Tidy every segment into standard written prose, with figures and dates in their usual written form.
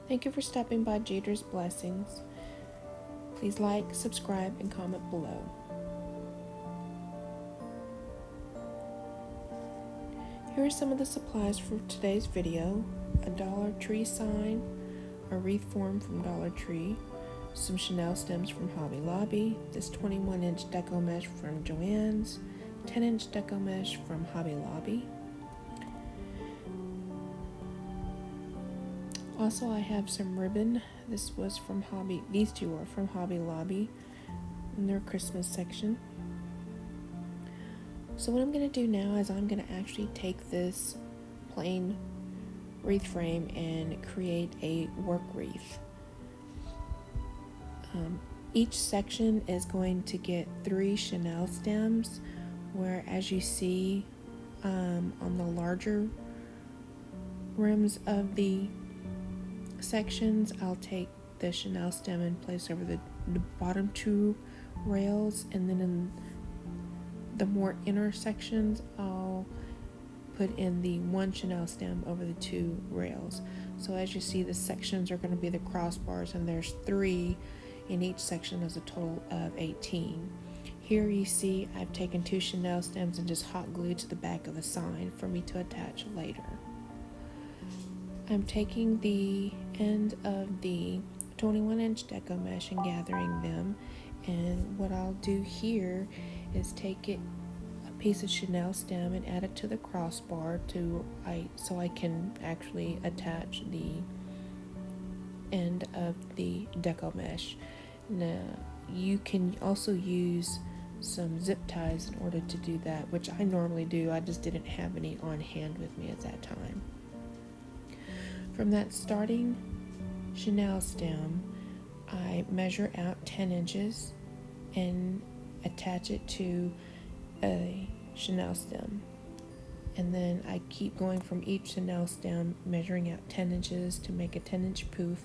Thank you for stopping by Jetersblessings. Please like, subscribe, and comment below. Here are some of the supplies for today's video: a Dollar Tree sign, a wreath form from Dollar Tree, some Chanel stems from Hobby Lobby, this 21-inch deco mesh from Joann's, 10-inch deco mesh from Hobby Lobby. Also, I have some ribbon. These two are from Hobby Lobby in their Christmas section. So what I'm going to do now is I'm going to actually take this plain wreath frame and create a work wreath. Each section is going to get 3 Chanel stems, where as you see on the larger rims of the sections, I'll take the Chanel stem and place over the bottom 2 rails, and then in the more inner sections I'll put in the 1 Chanel stem over the 2 rails. So as you see, the sections are going to be the crossbars, and there's 3 in each section as a total of 18. Here you see I've taken 2 Chanel stems and just hot glued to the back of the sign for me to attach later. I'm taking the end of the 21-inch deco mesh and gathering them, and what I'll do here is take a piece of Chanel stem and add it to the crossbar so I can actually attach the end of the deco mesh. Now you can also use some zip ties in order to do that, which I normally do. I just didn't have any on hand with me at that time. From that starting Chanel stem, I measure out 10 inches and attach it to a Chanel stem. And then I keep going from each Chanel stem, measuring out 10 inches to make a 10-inch poof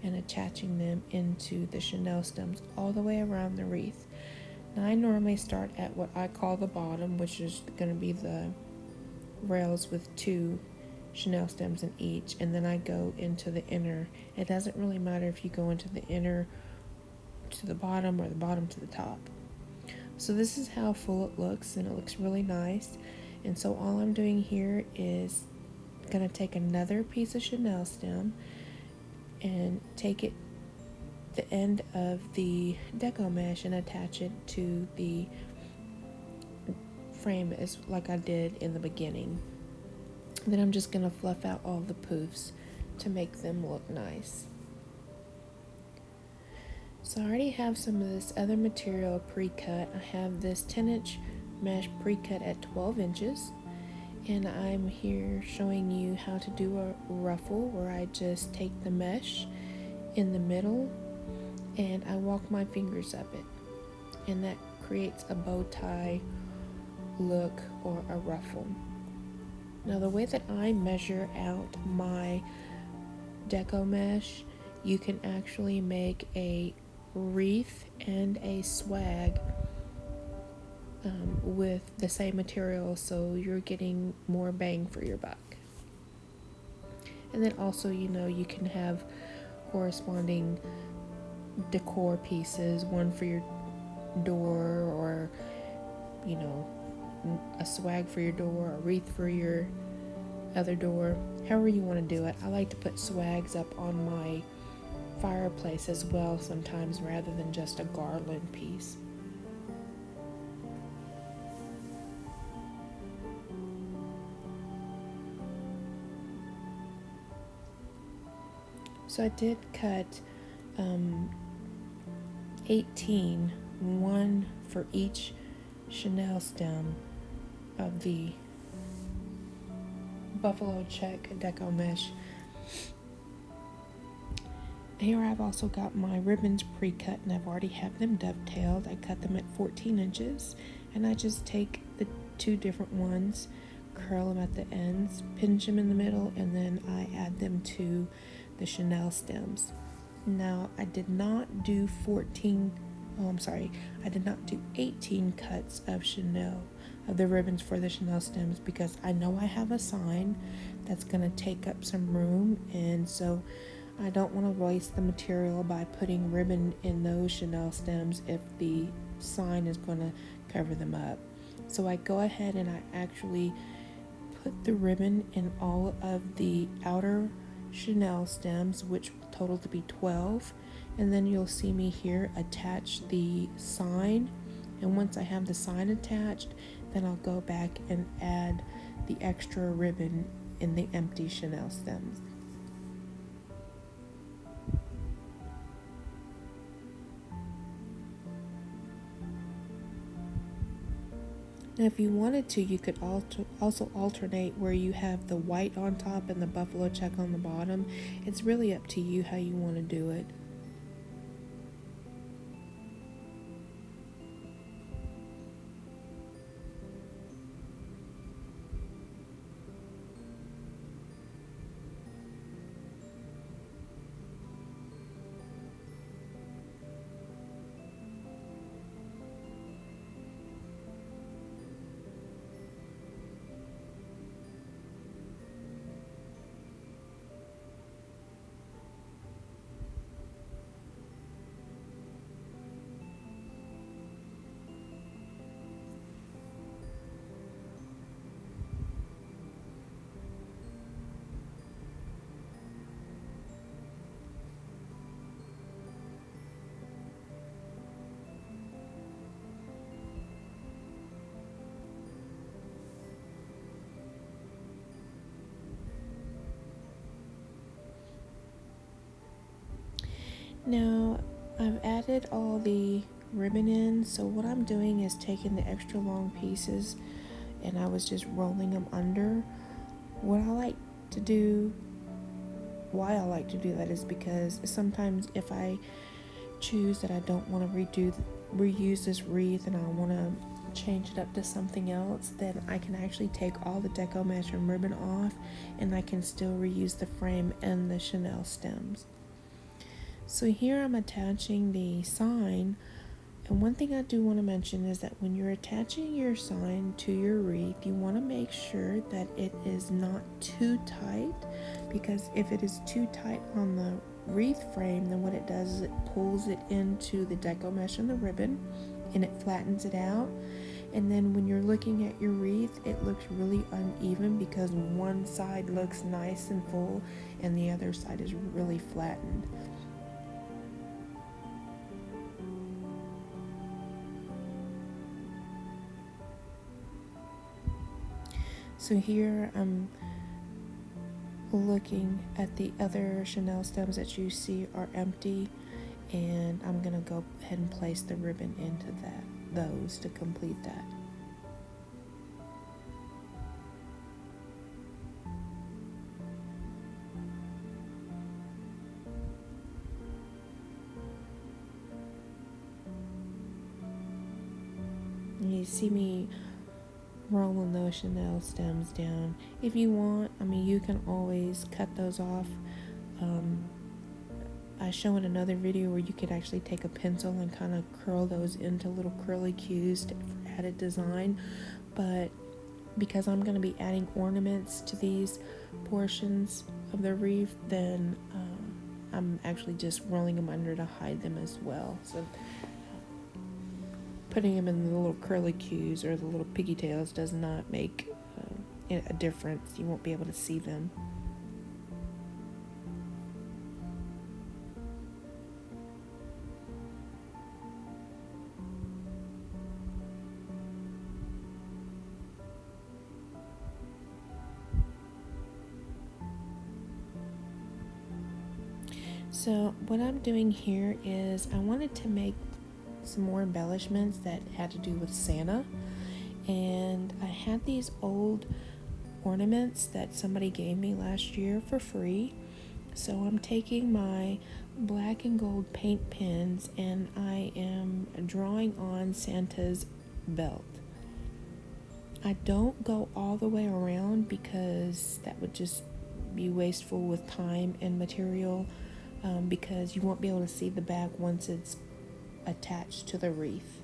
and attaching them into the Chanel stems all the way around the wreath. Now I normally start at what I call the bottom, which is going to be the rails with 2 Chanel stems in each, and then I go into the inner. It doesn't really matter if you go into the inner to the bottom or the bottom to the top. So this is how full it looks, and it looks really nice. And so all I'm doing here is going to take another piece of Chanel stem and take the end of the deco mesh and attach it to the frame like I did in the beginning. Then I'm just going to fluff out all the poofs to make them look nice. So I already have some of this other material pre-cut. I have this 10-inch mesh pre-cut at 12 inches. And I'm here showing you how to do a ruffle, where I just take the mesh in the middle and I walk my fingers up it. And that creates a bow tie look or a ruffle. Now the way that I measure out my deco mesh, you can actually make a wreath and a swag with the same material, so you're getting more bang for your buck. And then also, you can have corresponding decor pieces, one for your door, or a swag for your door, a wreath for your other door, however you want to do it. I like to put swags up on my fireplace as well sometimes, rather than just a garland piece. So I did cut 18, one for each Chanel stem of the buffalo check deco mesh. Here I've also got my ribbons pre-cut, and I've already have them dovetailed. I cut them at 14 inches, and I just take the 2 different ones, curl them at the ends, pinch them in the middle, and then I add them to the Chanel stems. Now I did not do 18 cuts of the ribbons for the Chanel stems, because I know I have a sign that's going to take up some room, and so I don't want to waste the material by putting ribbon in those Chanel stems if the sign is going to cover them up. So I go ahead and I actually put the ribbon in all of the outer Chanel stems, which total to be 12, and then you'll see me here attach the sign. And once I have the sign attached, then I'll go back and add the extra ribbon in the empty Chanel stems. Now, if you wanted to, you could also alternate where you have the white on top and the buffalo check on the bottom. It's really up to you how you want to do it. Now, I've added all the ribbon in, so what I'm doing is taking the extra long pieces and I was just rolling them under. Why I like to do that is because sometimes if I choose that I don't want to reuse this wreath and I want to change it up to something else, then I can actually take all the deco mesh and ribbon off and I can still reuse the frame and the Chanel stems. So here I'm attaching the sign, and one thing I do want to mention is that when you're attaching your sign to your wreath, you want to make sure that it is not too tight, because if it is too tight on the wreath frame, then what it does is it pulls it into the deco mesh and the ribbon and it flattens it out. And then when you're looking at your wreath, it looks really uneven because one side looks nice and full and the other side is really flattened. So here I'm looking at the other Chanel stems that you see are empty, and I'm gonna go ahead and place the ribbon into those to complete that. And you see me rolling those Chanel stems down. If you want, you can always cut those off. I show in another video where you could actually take a pencil and kind of curl those into little curly cues for added design, but because I'm going to be adding ornaments to these portions of the wreath, then I'm actually just rolling them under to hide them as well. So putting them in the little curly cues or the little pigtails does not make a difference. You won't be able to see them. So what I'm doing here is I wanted to make some more embellishments that had to do with Santa, and I had these old ornaments that somebody gave me last year for free. So I'm taking my black and gold paint pens and I am drawing on Santa's belt. I don't go all the way around because that would just be wasteful with time and material, because you won't be able to see the back once it's attached to the wreath.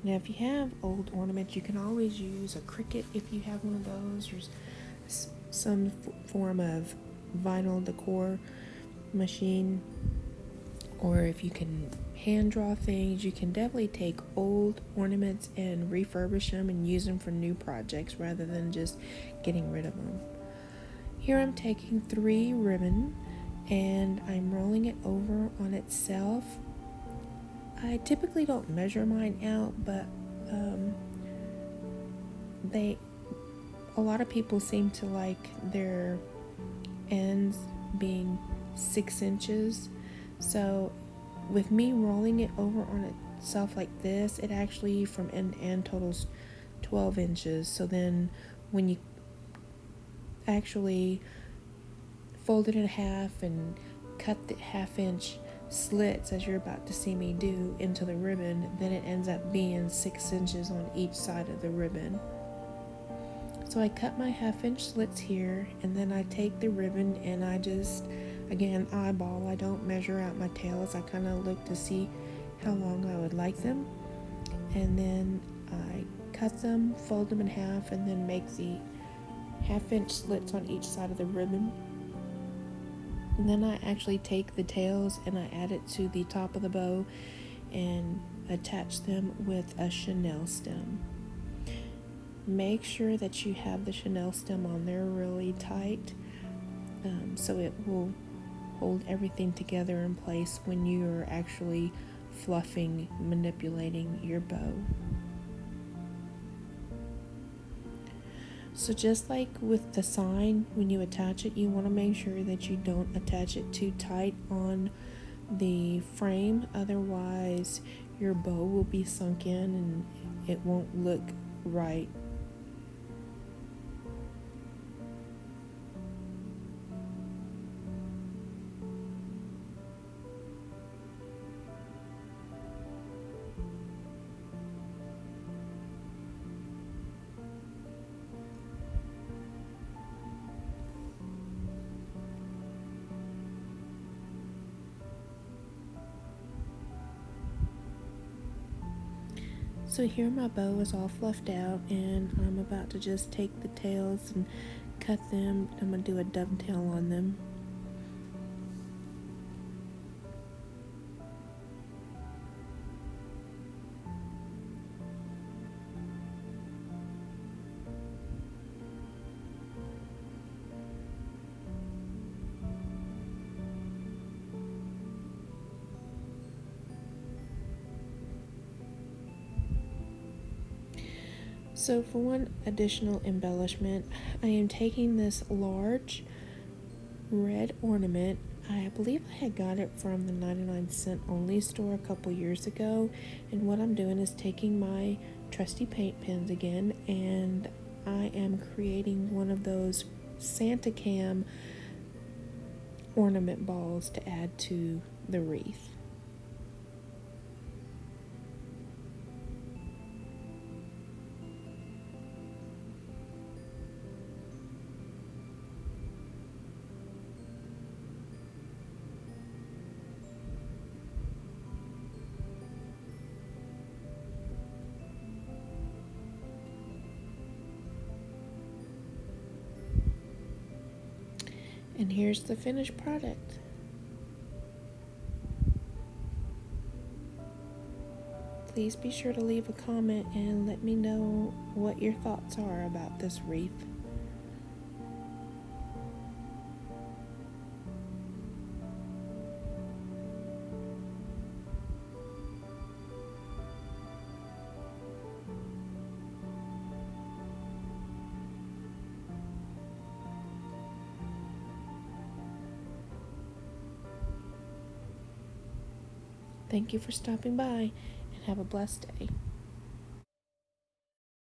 Now, if you have old ornaments, you can always use a Cricut if you have one of those, or some form of vinyl decor machine. Or if you can hand draw things, you can definitely take old ornaments and refurbish them and use them for new projects rather than just getting rid of them. Here I'm taking 3 ribbon and I'm rolling it over on itself. I typically don't measure mine out, but a lot of people seem to like their ends being 6 inches. So with me rolling it over on itself like this, it actually from end to end totals 12 inches. So then when you actually fold it in half and cut the 1/2 inch slits, as you're about to see me do, into the ribbon, then it ends up being 6 inches on each side of the ribbon. So I cut my 1/2 inch slits here, and then I take the ribbon and I just, again, eyeball. I don't measure out my tails. I kind of look to see how long I would like them, and then I cut them, fold them in half, and then make the 1/2 inch slits on each side of the ribbon. And then I actually take the tails and I add it to the top of the bow and attach them with a chenille stem. Make sure that you have the chenille stem on there really tight, so it will hold everything together in place when you are actually fluffing, manipulating your bow. So just like with the sign, when you attach it, you want to make sure that you don't attach it too tight on the frame, otherwise your bow will be sunk in and it won't look right. So here my bow is all fluffed out, and I'm about to just take the tails and cut them. I'm going to do a dovetail on them. So for one additional embellishment, I am taking this large red ornament. I believe I had got it from the 99-cent only store a couple years ago, and what I'm doing is taking my trusty paint pens again, and I am creating one of those Santa Cam ornament balls to add to the wreath. And here's the finished product. Please be sure to leave a comment and let me know what your thoughts are about this wreath. Thank you for stopping by, and have a blessed day.